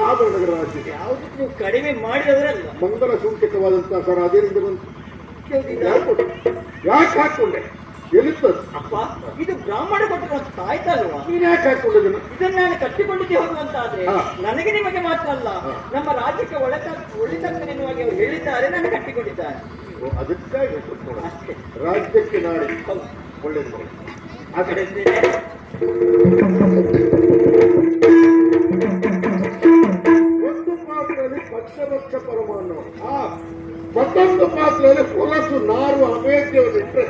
ಆಭರಣಗಳ ರಾಶಿ. ಯಾವುದು ನೀವು ಕಡಿಮೆ ಮಾಡಿದವರಲ್ಲ. ಮಂಗಲ ಸೂಚಕವಾದಂತಹ ಸರ್ ಅದೇನಿಂದ ಬಂತು? ಯಾಕೆ ಹಾಕೊಂಡೆ? ಎಲ್ಲಿತ್ತದು? ಅಪ್ಪ ಇದು ಬ್ರಾಹ್ಮಣ ಕೊಟ್ಟಿರುವಂತ ಆಯ್ತಲ್ವಾ? ನೀನ್ ಯಾಕೆ ಹಾಕೊಂಡಿದ್ದೀನಿ? ಇದನ್ನ ನಾನು ಕಟ್ಟಿಕೊಂಡಿದ್ದೆ ಹೋಗುವಂತಾದ್ರೆ ನನಗೆ ನಿಮಗೆ ಮಾತ್ರ ಅಲ್ಲ, ನಮ್ಮ ರಾಜ್ಯಕ್ಕೆ ಒಳಿತಕ್ಕನೆನ್ನುವಾಗಿ ಅವರು ಹೇಳಿದ್ದಾರೆ, ನಾನು ಕಟ್ಟಿಕೊಂಡಿದ್ದಾರೆ. ಅದಕ್ಕಾಗಿ ರಾಜ್ಯಕ್ಕೆ ನಾಡಿ ಒಳ್ಳೇದು. ಆ ಕಡೆ ಒಂದು ಪಾತ್ರೆಯಲ್ಲಿ ಪಕ್ಷಪಕ್ಷ ಪರಮಾನು, ಮತ್ತೊಂದು ಪಾತ್ರೆಯಲ್ಲಿ ಹೊಲಸು ನಾರು ಅಮೇಧ್ಯವನ್ನು ಇಟ್ಟರೆ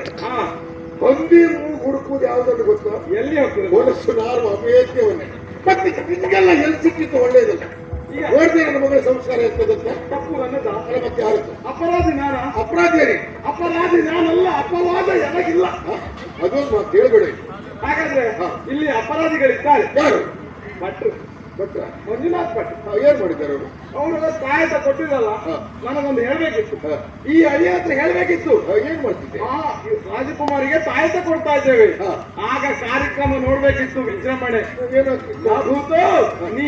ಬಂದಿ ಮೂಗು ಹುಡುಕುವುದು ಯಾವುದನ್ನು ಗೊತ್ತಾ? ಎಲ್ಲಿ ಹೋಗ್ತದೆ? ಹೊಲಸು ನಾರು ಅಮೇಧ್ಯವನ್ನೇ. ಮತ್ತೆ ನಿಮಗೆಲ್ಲ ಎಲ್ಲಿ ಸಿಕ್ಕಿತ್ತು? ಒಳ್ಳೇದಲ್ಲ. ನೋಡ್ದೆ ನನ್ನ ಮಗಳ ಸಂಸ್ಕಾರ ಇರ್ತದಂತೆ. ತಪ್ಪು ನನ್ನದ. ಮತ್ತೆ ಯಾರು ಅಪರಾಧಿ? ನಾನು ಅಪರಾಧಿ. ಅಪರಾಧಿ ನಾನಲ್ಲ, ಅಪವಾದ ಎನಗಿಲ್ಲ. ಅದೊಂದು ಮಾತು ಹೇಳ್ಬೇಡಿ. ಹಾಗಾದ್ರೆ ಇಲ್ಲಿ ಅಪರಾಧಿಗಳಿದ್ದಾರೆ. ಯಾರು? ಭಟ್ರು. ಭಟ್ರ? ಮಂಜುನಾಥ್ ಭಟ್ರು. ಏನ್ ಮಾಡಿದ್ದಾರೆ ಅವರು? ಅವರೆಲ್ಲ ತಾಯತ ಕೊಟ್ಟಿರಲ್ಲ, ನನಗೊಂದು ಹೇಳ್ಬೇಕಿತ್ತು. ಈ ಅಳಿಯ ಹತ್ರ ಹೇಳ್ಬೇಕಿತ್ತು. ಏನ್ ಮಾಡ್ತಿದ್ದೆ? ರಾಜಕುಮಾರಿಗೆ ತಾಯತ ಕೊಡ್ತಾ ಇದ್ದೇವೆ, ಆಗ ಕಾರ್ಯಕ್ರಮ ನೋಡ್ಬೇಕಿತ್ತು, ವಿಜೃಂಭಣೆ. ಏನಾಗ್ತಿತ್ತು? ನೀ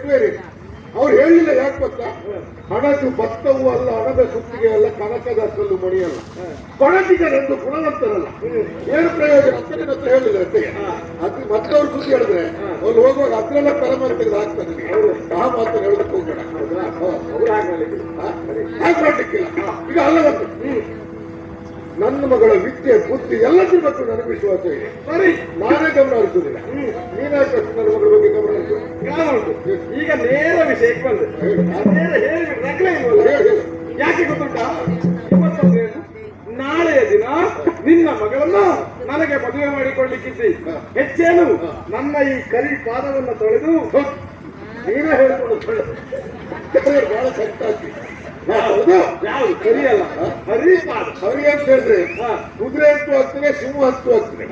ಬೇರೆ ಅವ್ರು ಹೇಳಿಲ್ಲ. ಯಾಕೆ ಗೊತ್ತಾ? ಹಣದು ಭತ್ತವೂ ಅಲ್ಲ, ಹಣದ ಸುತ್ತಿಗೆ ಅಲ್ಲ, ಕನಕದ ಕಲ್ಲು ಮಣಿಯಲ್ಲ, ಕೊಣಜಿಗರೆಂದು ಗುಣವಂತರಲ್ಲ. ಏನು ಪ್ರಯೋಜನ ಅಂತ ನಿನ್ನ ಹತ್ರ ಹೇಳಿಲ್ಲ ಅಷ್ಟೇ. ಅದು ಮತ್ತವ್ರು ಸುದ್ದಿ ಹೇಳಿದ್ರೆ ಅವ್ರು ಹೋಗುವಾಗ ಅದ್ರೆಲ್ಲ ತಲೆಮಾರಿ ತೆಗೆದು ಹಾಕ್ತಾನೆ. ಆ ಮಾತನ್ನು ಹೇಳೋದಕ್ಕೆ ಹೋಗ್ಬೇಡ. ಹಾಗೆ ಮಾಡ್ಲಿಕ್ಕಿಲ್ಲ. ಈಗ ಅಲ್ಲ ಬಂತು, ನನ್ನ ಮಗಳ ವಿದ್ಯೆ ಬುದ್ಧಿ ಎಲ್ಲದ್ರ ಬಗ್ಗೆ ನನಗೆ ವಿಶ್ವಾಸ ಇದೆ. ಸರಿ, ನಾನೇ ಗಮನ ಹರಿಸುವುದಿಲ್ಲ. ನೀನಾಕೆ ನನ್ನ ಮಗಳ ಬಗ್ಗೆ ಗಮನ ಹರಿಸು? ಈಗ ನೇರ ವಿಷಯಕ್ಕೆ ಬಂದೆ. ಯಾಕೆ ಗೊತ್ತುಂಟ? ನಾಳೆಯ ದಿನ ನಿನ್ನ ಮಗಳನ್ನ ನನಗೆ ಮದುವೆ ಮಾಡಿಕೊಳ್ಳಿಕ್ಕಿದ್ದಿ. ಹೆಚ್ಚೇನು, ನನ್ನ ಈ ಕರಿ ಪಾದವನ್ನು ತೊಳೆದು ನೀನೇ ಹೇಳಿಕೊಂಡು ಬಹಳ ಸಂತಾಗಿ. ಯಾವುದು ಕರಿಯಲ್ಲ, ಹರಿ ಪಾದ. ಹರಿ ಅಂತ ಹೇಳಿದ್ರೆ ಕುದುರೆ ಅಂತೂ ಆಗ್ತದೆ, ಸಿಂಹ ಅಂತೂ ಆಗ್ತದೆ.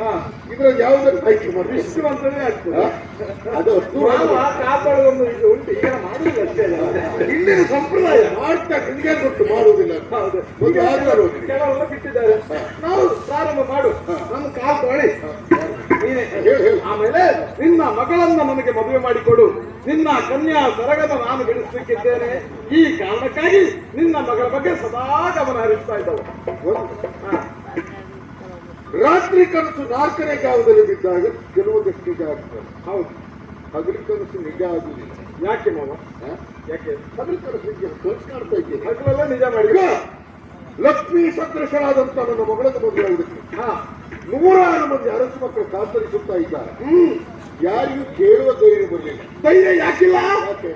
ಇದ್ರಲ್ಲಿ ಯಾವುದನ್ನು ಆಯ್ಕೆ ಮಾಡಿ ವಿಷ್ಣು ಅಂತಲೇ ಆಗ್ತದೆ. ಅದು ಕಾಪಾಡುವ ಇದು ಉಂಟು, ಈಗ ಮಾಡುವುದಿಲ್ಲ ಅಷ್ಟೇ. ಇಲ್ಲಿನ ಸಂಪ್ರದಾಯ ಮಾಡ್ತಾ ನಿಮಗೆ ಗೊತ್ತು, ಮಾಡುವುದಿಲ್ಲ. ಕೆಲವೆಲ್ಲ ಬಿಟ್ಟಿದ್ದಾರೆ. ನಾವು ಪ್ರಾರಂಭ ಮಾಡು, ನನ್ನ ಕಾಲು ತೊಳಿ. ಆಮೇಲೆ ನಿನ್ನ ಮಗಳನ್ನ ನನಗೆ ಮದುವೆ ಮಾಡಿಕೊಡು. ನಿನ್ನ ಕನ್ಯಾ ಸರಗದ ನಾನು ಬೆಳೆಸಲಿಕ್ಕಿದ್ದೇನೆ. ಈ ಕಾರಣಕ್ಕಾಗಿ ನಿನ್ನ ಮಗಳ ಬಗ್ಗೆ ಸದಾ ಗಮನ ಹರಿಸ್ತಾ ಇದ್ದವು. ರಾತ್ರಿ ಕನಸು 4ನೇ ಜಾವದಲ್ಲಿ ಬಿದ್ದಾಗ ಕೆಲವೊಂದಷ್ಟು ನಿಜ ಆಗ್ತದೆ. ಹೌದು, ಹಗಲಿ ಕನಸು ನಿಜ ಆಗುವುದಿಲ್ಲ. ಯಾಕೆ ಮಾವ? ಯಾಕೆ ಹಗಲಿ ಕನಸು ನಿಜ ಕನಸು ಕಾಣ್ತಾ ಇದ್ದೇನೆ. ಹಗಲೆಲ್ಲ ನಿಜ ಮಾಡಿ ಲಕ್ಷ್ಮೀ ಸದೃಶರಾದಂತ ನನ್ನ ಮಗಳನ್ನು ಮದುವೆ ಆಗುದಕ್ಕೆ 100 ಮಂದಿ ಅರಸು ಮಕ್ಕಳು ಕಾತರಿಸುತ್ತಾ ಇದ್ದಾರೆ. ಯಾರಿಗೂ ಕೇಳುವ ಧೈರ್ಯ ಬರಲಿಲ್ಲ. ಧೈರ್ಯ ಯಾಕಿಲ್ಲ?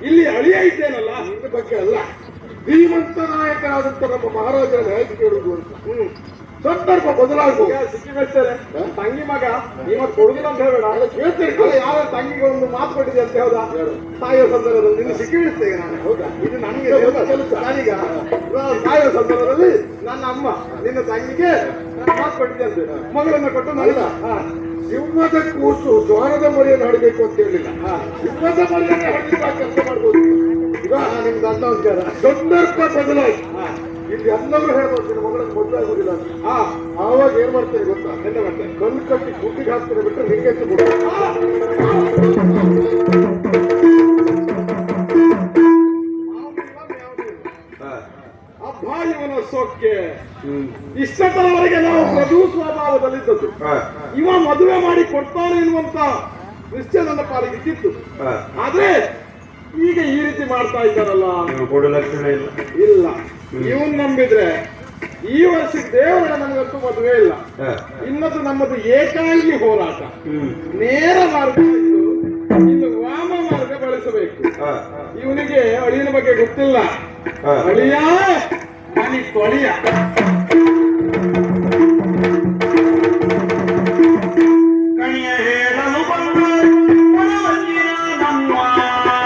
ಇಲ್ಲಿ ಅಳಿಯ ಇದ್ದೇನಲ್ಲ. ನಿನ್ನ ಬಗ್ಗೆ ಅಲ್ಲ, ಧೀಮಂತ ನಾಯಕರಾದಂತ ನಮ್ಮ ಮಹಾರಾಜರನ್ನು ಹೇಗೆ ಕೇಳುವುದು ಅಂತ. ಸಂದರ್ಭ ಬದಲಾಗುವ ಸಿಕ್ಕಿ ಬೆಳ್ತಾರೆ. ತಂಗಿ ಮಗ ನೀವತ್ತು ಕೊಡುದಿಲ್ಲ ಅಂತ ಹೇಳಬೇಡ. ಕೇಳ್ತೇನೆ. ಯಾವ ತಂಗಿಗೆ ಒಂದು ಮಾತು ಕೊಟ್ಟಿದೆ ಅಂತ ಹೌದಾ? ಸಾಯುವ ಸಂದರ್ಭದಲ್ಲಿ ನಿನ್ನ ಸಿಕ್ಕಿ ಬೀಳ್ತೇವೆ ನಾನು. ಹೌದಾ? ಇದು ನನಗೆ ಕೆಲಸ. ನಾನೀಗ ಸಾಯುವ ಸಂದರ್ಭದಲ್ಲಿ ನನ್ನ ಅಮ್ಮ ನಿನ್ನ ತಂಗಿಗೆ ಮಾತು ಕೊಟ್ಟಿದೆ ಅಂತ ಮಗಳನ್ನ ಕೊಟ್ಟು ನನಗ ಸಿಂಹದ ಕೂಸು ಜ್ವಾನದ ಮರಿಯನ್ನು ಹಡಬೇಕು ಅಂತ ಹೇಳಿಲ್ಲ. ಸಿಂಹದ ಮರಿಯನ್ನು ಹಡಲಿಕ್ಕೆ ಕೆಲಸ ಮಾಡ್ಬೋದು. ಈಗ ನಿಮ್ದು ಅಂತ ಉಂಟಾರ ಸಂದರ್ಭ ಬದಲಾಯಿತು. ಇಲ್ಲಿ ಎಲ್ಲರೂ ಹೇಳ್ಬೋದು ನಿನ್ನ ಮಗಳನ್ನು ಮದುವೆ ಆಗುದಿಲ್ಲ ಅಂತ. ಆವಾಗ ಏನ್ ಮಾಡ್ತೇನೆ ಗೊತ್ತಾ? ಎಂತ ಮಾಡ್ತೇನೆ? ಕಲ್ಲು ಕಟ್ಟಿ ಗುಡ್ಡಿಗೆ ಹಾಕ್ತೇನೆ, ಬಿಟ್ಟರೆ ಹಿಂಗೆ ಕೊಡ. ಅಬ್ಬಾ ಇವನ ಸೊಕ್ಕೆ. ಇಷ್ಟದವರೆಗೆ ನಾವು ಪ್ರಭು ಸ್ವಭಾವದಲ್ಲಿದ್ದದ್ದು. ಇವ ಮದುವೆ ಮಾಡಿ ಕೊಡ್ತಾನೆ ಎನ್ನುವಂತ ನಿಶ್ಚಯ ನನ್ನ ಪಾಲಿಗೆ ಇದ್ದಿತ್ತು. ಆದ್ರೆ ಈಗ ಈ ರೀತಿ ಮಾಡ್ತಾ ಇದ್ದಾರಲ್ಲ, ಇಲ್ಲ. ಇವನ್ ನಂಬಿದ್ರೆ ಈ ವರ್ಷಕ್ಕೆ ದೇವರ ನಮಗಂತೂ ಮದುವೆ ಇಲ್ಲ. ಇನ್ನದು ನಮ್ಮದು ಏಕಾಂಗಿ ಹೋರಾಟ. ನೇರ ಮಾರ್ಗ ಇದ್ದು ಇನ್ನು ವಾಮ ಮಾರ್ಗ ಬಳಸಬೇಕು. ಇವನಿಗೆ ಅಳಿಯನ ಬಗ್ಗೆ ಗೊತ್ತಿಲ್ಲ. ಅಳಿಯ ಮನಿ ತೊಳಿಯ